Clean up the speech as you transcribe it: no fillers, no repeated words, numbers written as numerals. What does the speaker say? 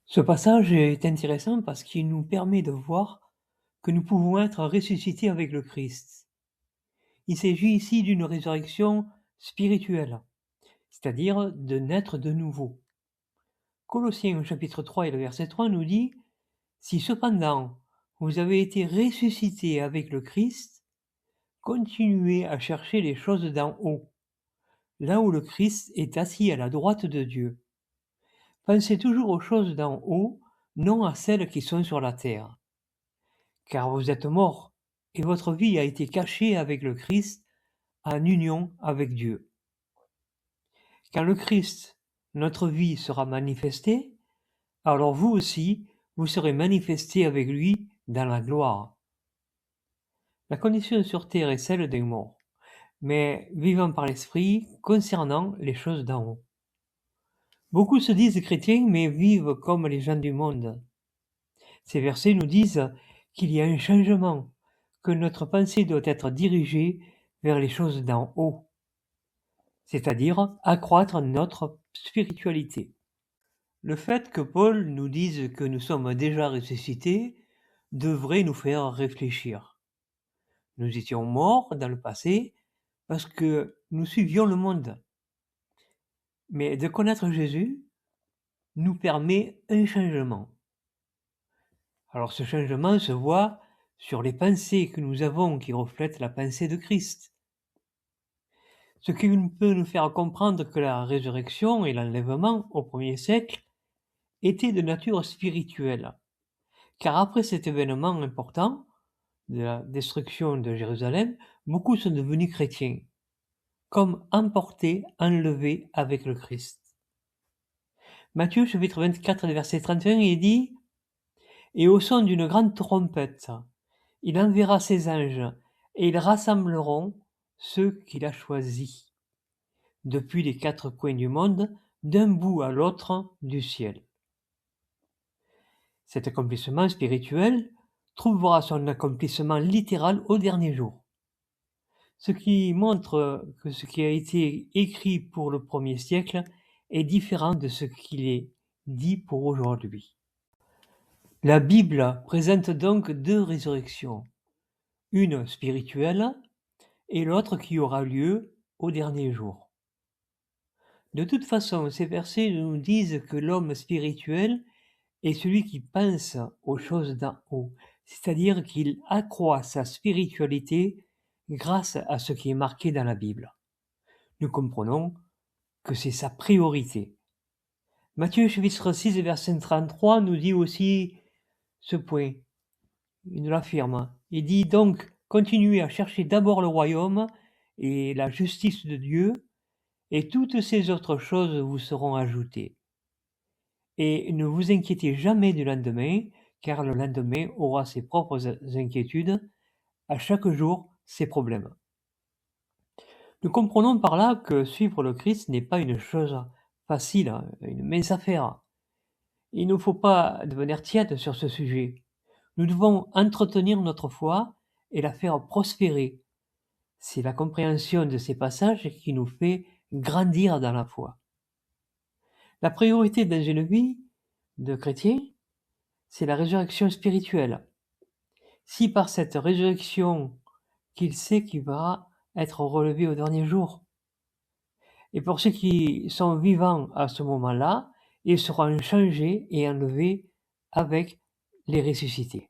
Ce passage est intéressant parce qu'il nous permet de voir que nous pouvons être ressuscités avec le Christ. Il s'agit ici d'une résurrection spirituelle, c'est-à-dire de naître de nouveau. Colossiens au chapitre 3 et le verset 3 nous dit « Si cependant vous avez été ressuscités avec le Christ, continuez à chercher les choses d'en haut, là où le Christ est assis à la droite de Dieu. Pensez toujours aux choses d'en haut, non à celles qui sont sur la terre. Car vous êtes morts, et votre vie a été cachée avec le Christ en union avec Dieu. Quand le Christ, notre vie, sera manifesté, alors vous aussi, vous serez manifestés avec lui dans la gloire. La condition sur terre est celle d'un mort, mais vivant par l'Esprit concernant les choses d'en haut. Beaucoup se disent chrétiens, mais vivent comme les gens du monde. Ces versets nous disent qu'il y a un changement, que notre pensée doit être dirigée vers les choses d'en haut, c'est-à-dire accroître notre spiritualité. Le fait que Paul nous dise que nous sommes déjà ressuscités devrait nous faire réfléchir. Nous étions morts dans le passé parce que nous suivions le monde. Mais de connaître Jésus nous permet un changement. Alors ce changement se voit sur les pensées que nous avons qui reflètent la pensée de Christ. Ce qui peut nous faire comprendre que la résurrection et l'enlèvement au 1er siècle étaient de nature spirituelle. Car après cet événement important de la destruction de Jérusalem, beaucoup sont devenus chrétiens, comme emportés, enlevés avec le Christ. Matthieu chapitre 24 verset 31, il dit « Et au son d'une grande trompette, il enverra ses anges, et ils rassembleront ceux qu'il a choisis, depuis les 4 coins du monde, d'un bout à l'autre du ciel. » Cet accomplissement spirituel trouvera son accomplissement littéral au dernier jour. Ce qui montre que ce qui a été écrit pour le 1er siècle est différent de ce qu'il est dit pour aujourd'hui. La Bible présente donc 2 résurrections, une spirituelle et l'autre qui aura lieu au dernier jour. De toute façon, ces versets nous disent que l'homme spirituel est celui qui pense aux choses d'en haut, c'est-à-dire qu'il accroît sa spiritualité grâce à ce qui est marqué dans la Bible. Nous comprenons que c'est sa priorité. Matthieu chapitre 6 verset 33 nous dit aussi ce point. Il nous l'affirme. Il dit donc, continuez à chercher d'abord le royaume et la justice de Dieu, et toutes ces autres choses vous seront ajoutées. Et ne vous inquiétez jamais du lendemain, car le lendemain aura ses propres inquiétudes, à chaque jour ses problèmes. Nous comprenons par là que suivre le Christ n'est pas une chose facile, une mince affaire. Il ne faut pas devenir tiède sur ce sujet. Nous devons entretenir notre foi et la faire prospérer. C'est la compréhension de ces passages qui nous fait grandir dans la foi. La priorité dans une vie de chrétien, c'est la résurrection spirituelle. Si par cette résurrection qu'il sait qu'il va être relevé au dernier jour. Et pour ceux qui sont vivants à ce moment-là, ils seront changés et enlevés avec les ressuscités.